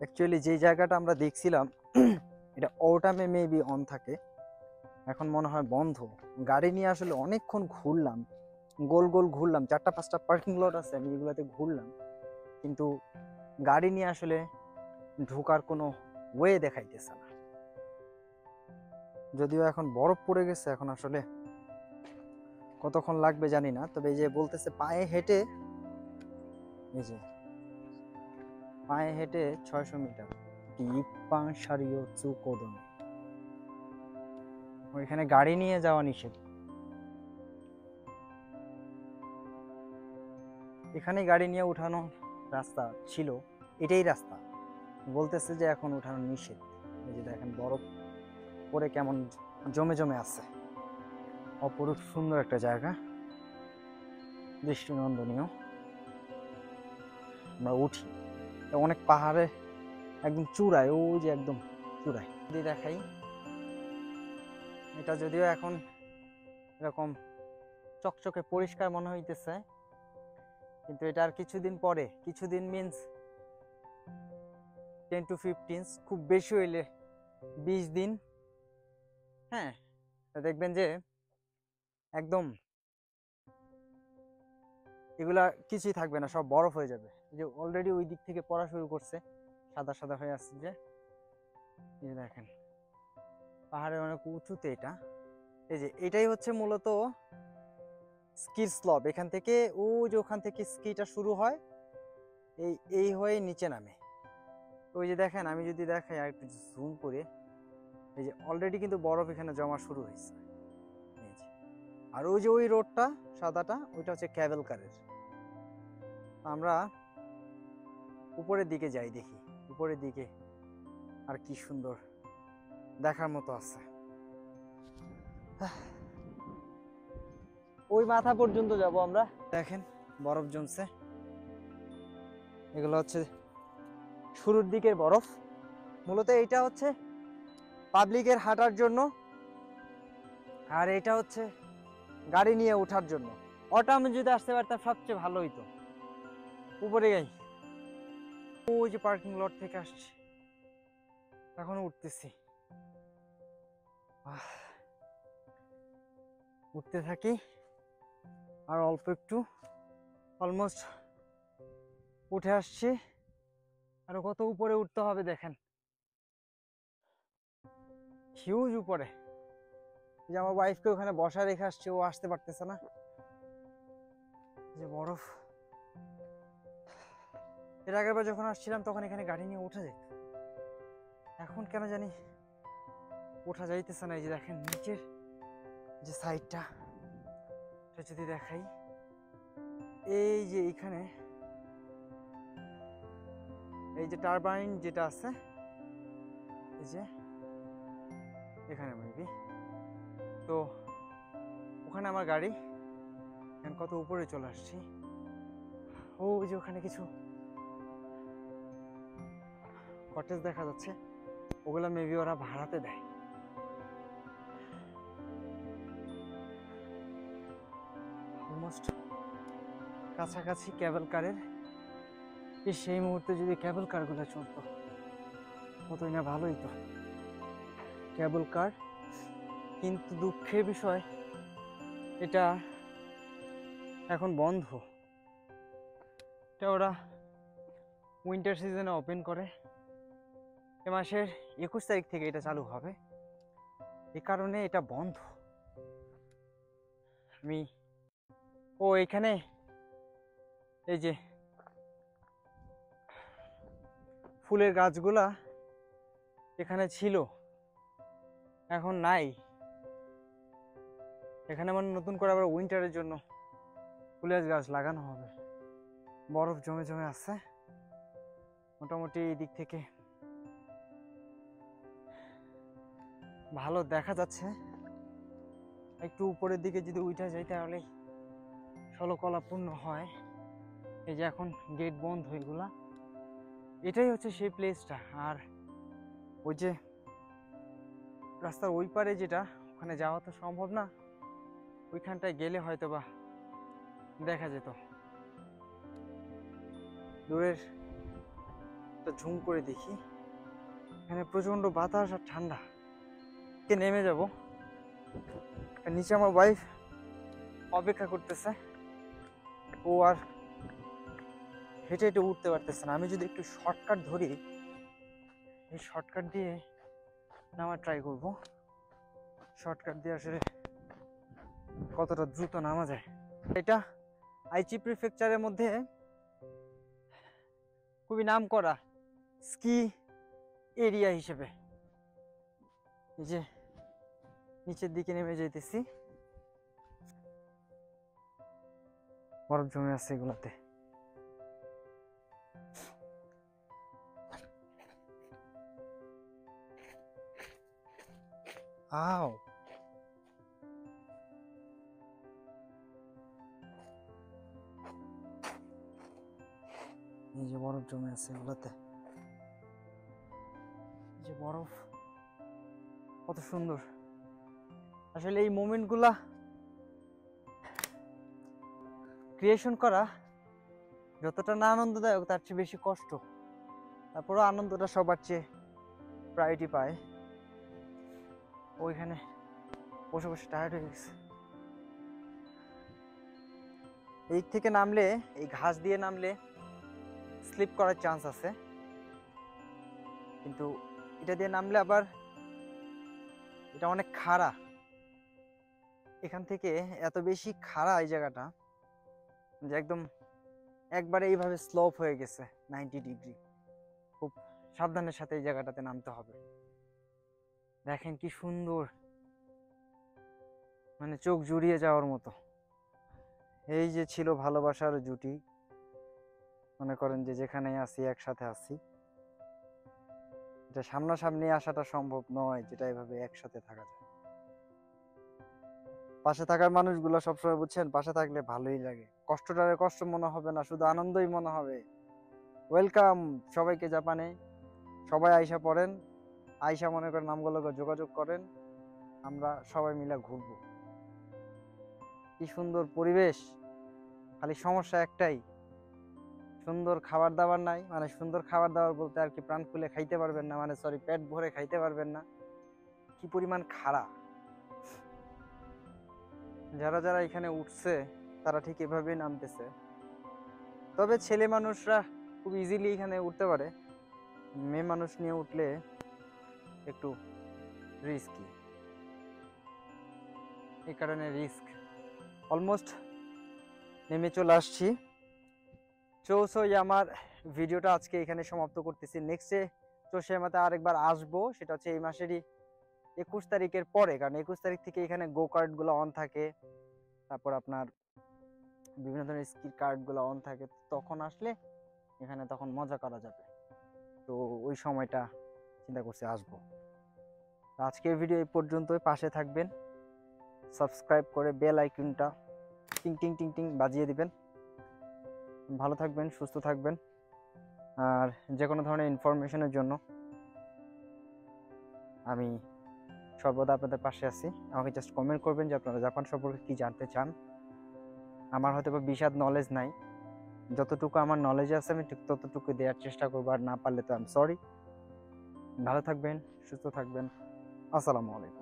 Actually যে জায়গাটা আমরা দেখছিলাম এটা অটামে মেবি অন থাকে, এখন মনে হয় বন্ধ। গাড়ি নিয়ে আসলে অনেকক্ষণ ঘুরলাম, গোল গোল ঘুরলাম, 4টা 5টা পার্কিং লট আছে, আমি এগুলোতে ঘুরলাম, কিন্তু গাড়ি নিয়ে আসলে ঢোকার কোনো ওয়ে দেখাইতেছে না। যদিও এখন বরফ পড়ে গেছে, এখন আসলে কতক্ষণ লাগবে জানি না। তবে এই যে বলতেছে পায়ে হেঁটে, এই যে পায়ে হেঁটে 600 মিটার টিপাং সারিও চুকোদন, ওইখানে গাড়ি নিয়ে যাওয়া নিষেধ। এখানে গাড়ি নিয়ে উঠানো রাস্তা ছিল, এটাই রাস্তা। বলতেছে যে এখন উঠানো নিষেধ। এই যে দেখেন বরফ পরে কেমন জমে জমে আছে। অপরূপ সুন্দর একটা জায়গা, দৃষ্টিনন্দনীয়। আমরা উঠি অনেক পাহাড়ে, একদম চূড়ায়, ওই যে একদম চূড়ায়। যদি দেখাই, এটা যদিও এখন এরকম চকচকে পরিষ্কার মনে হইতেছে, কিন্তু এটা আর কিছুদিন পরে, কিছুদিন মিন্স 10 to 15, খুব বেশি হইলে 20 দিন, হ্যাঁ, দেখবেন যে একদম এগুলা কিছুই থাকবে না, সব বরফ হয়ে যাবে। যে অলরেডি ওই দিক থেকে পড়া শুরু করছে, সাদা সাদা হয়ে আসছে। যে এই দেখেন পাহাড়ে অনেক উঁচুতে এটা। এই যে এটাই হচ্ছে মূলত স্কির স্লপ। এখান থেকে ওই যে ওখান থেকে স্কিটা শুরু হয়, এই হয়ে নিচে নামে। ওই যে দেখেন, আমি যদি দেখাই আর একটু জুম করে, এই যে অলরেডি কিন্তু বরফ এখানে জমা শুরু হয়েছে। এই যে, আর ওই যে ওই রোডটা সাদাটা, ওইটা হচ্ছে ক্যাবেল কারের। আমরা উপরের দিকে যাই, দেখি উপরের দিকে আর কি সুন্দর দেখার মতো আছে। ওই মাথা পর্যন্ত যাব আমরা। দেখেন বরফ জমছে, এগুলো হচ্ছে শুরুর দিকের বরফ। মূলত এইটা হচ্ছে পাবলিকের হাঁটার জন্য, আর এটা হচ্ছে গাড়ি নিয়ে ওঠার জন্য। ওটা আমি যদি আসতে পারতাম সবচেয়ে ভালো হইতো। উপরে যাই, ওই যে পার্কিং লট থেকে আসছি, এখন উঠতেছি। উঠতে থাকি, আর অল্প একটু, অলমোস্ট উঠে আসছি। আরো কত উপরে উঠতে হবে দেখেন, হিউজ উপরে। যে আমার ওয়াইফকে ওখানে বসা রেখে আসছে, ও আসতে পারতেছে না, যে বরফ। এর আগের বার যখন আসছিলাম তখন এখানে গাড়ি নিয়ে উঠা যেত, এখন কেন জানি ওঠা যাইতেছে না। এই যে দেখেন নিচের যে সাইডটা, এটা যদি দেখাই, এই যে এখানে এই যে টারবাইন যেটা আছে, এই যে এখানে মেবি, তো ওখানে আমার গাড়ি। এখন কত উপরে চলে আসছি, ও যে ওখানে কিছু কটেজ দেখা যাচ্ছে, ওগুলা মেবি ওরা ভাড়াতে দেয়। অলমোস্ট কাছাকাছি ক্যাবেল কারের। সেই মুহূর্তে যদি ক্যাবেল কারগুলো চলতো কতই না ভালোই তো, ক্যাবেল কার। কিন্তু দুঃখের বিষয় এটা এখন বন্ধ। এটা ওরা উইন্টার সিজনে ওপেন করে, এ মাসের 21 তারিখ থেকে এটা চালু হবে, এ কারণে এটা বন্ধ। আমি এখানে এই যে ফুলের গাছগুলা এখানে ছিল, এখন নাই। এখানে মানে নতুন করে আবার উইন্টারের জন্য ফুলের গাছ লাগানো হবে। বরফ জমে জমে আছে মোটামুটি। এই দিক থেকে ভালো দেখা যাচ্ছে। একটু উপরের দিকে যদি উঠা যায় তাহলে স্থলকলাপূর্ণ হয়। এই যে এখন গেট বন্ধ, এগুলা এটাই হচ্ছে সেই প্লেসটা। আর ওই যে রাস্তার ওই পারে যেটা, ওখানে যাওয়া তো সম্ভব না, ওইখানটায় গেলে হয়তো বা দেখা যেত। দূরের তো ভিতরটা ঝুম করে দেখি। এখানে প্রচন্ড বাতাস আর ঠান্ডা। কে নেমে যাব, নিচে আমার ওয়াইফ অপেক্ষা করতেছে, ও আর হেঁটে হেঁটে উঠতে পারতেছে না। আমি যদি একটু শর্টকাট ধরি, এই শর্টকাট দিয়ে নামার ট্রাই করব। শর্টকাট দিয়ে আসলে কতটা দ্রুত নামা যায়। এটা আইচি প্রিফেকচারের মধ্যে খুবই নাম করা স্কি এরিয়া হিসেবে। এই যে নিচের দিকে নেমে যাইতেছি, বরফ জমে আছে এগুলাতে। আও, এই যে বরফ জমে আছে এগুলাতে। এই যে বরফ, কত সুন্দর। আসলে এই মোমেন্ট গুলা ক্রিয়েশন করা যতটা না আনন্দদায়ক, তার চেয়ে বেশি কষ্ট। তারপরেও আনন্দটা সবার চেয়ে প্রায়োরিটি পায়। ওইখানে বসে বসে টায়ার্ড হয়ে গেছে। এই থেকে নামলে, এই ঘাস দিয়ে নামলে স্লিপ করার চান্স আছে, কিন্তু এটা দিয়ে নামলে আবার এটা অনেক খাড়া। এখান থেকে এত বেশি খাড়া এই জায়গাটা যে একদম একবারে এইভাবে স্লোপ হয়ে গেছে 90 ডিগ্রি। খুব সাবধানের সাথে এই জায়গাটাতে নামতে হবে। দেখেন কি সুন্দর, মানে চোখ জুড়িয়ে যাওয়ার মতো। এই যে ছিল ভালোবাসার জুটি, মনে করেন যে যেখানে আছি একসাথে আছি। এটা সামনাসামনি আসাটা সম্ভব নয়, যেটা এভাবে একসাথে থাকা যায়। পাশে থাকার মানুষগুলো সবসময় বুঝছেন, পাশে থাকলে ভালোই লাগে, কষ্টটারে কষ্ট মনে হবে না, শুধু আনন্দই মনে হবে। ওয়েলকাম সবাইকে জাপানে। সবাই আইসা পড়েন, আইসা মনে করেন নামগুলোকে যোগাযোগ করেন, আমরা সবাই মিলে ঘুরবো। কি সুন্দর পরিবেশ, খালি সমস্যা একটাই, সুন্দর খাবার দাবার নাই। মানে সুন্দর খাবার দাবার বলতে আর কি, প্রাণ খুলে খাইতে পারবেন না, মানে সরি, পেট ভরে খাইতে পারবেন না। কি পরিমাণ খারাপ। যারা যারা এখানে উঠছে তারা ঠিক এভাবেই নামতেছে। তবে ছেলে মানুষরা খুব ইজিলি এখানে উঠতে পারে, মেয়ে মানুষ নিয়ে উঠলে একটু রিস্কি। এই কারণে রিস্ক। অলমোস্ট নেমে চলে আসছি। চৌসই আমার ভিডিওটা আজকে এখানে সমাপ্ত করতেছি। নেক্সটে চৌসাইমাতে আরেকবার আসবো, সেটা হচ্ছে এই মাসেরই 21 তারিখের পরে, কারণ 21 তারিখ থেকে এখানে গো কার্ড গুলো অন থাকে, তারপর আপনার বিভিন্ন ধরনের স্কি কার্ড গুলো অন থাকে। তখন আসলে এখানে তখন মজা করা যাবে, তো ওই সময়টা চিন্তা করছি আসবো। আজকের ভিডিও এই পর্যন্তই। পাশে থাকবেন, সাবস্ক্রাইব করে বেল আইকনটা টিং টিং টিং টিং বাজিয়ে দিবেন। ভালো থাকবেন, সুস্থ থাকবেন, আর যে কোনো ধরনের ইনফরমেশনের জন্য আমি সর্বদা আপনাদের পাশে আছি। আমাকে জাস্ট কমেন্ট করবেন যে আপনারা জাপান সম্পর্কে কি জানতে চান। আমার হয়তো বা বিশাল নলেজ নাই, যতটুকু আমার নলেজ আছে আমি ঠিক ততটুকু দেওয়ার চেষ্টা করবো, আর না পারলে তো আই এম সরি। ভালো থাকবেন, সুস্থ থাকবেন। আসসালামু আলাইকুম।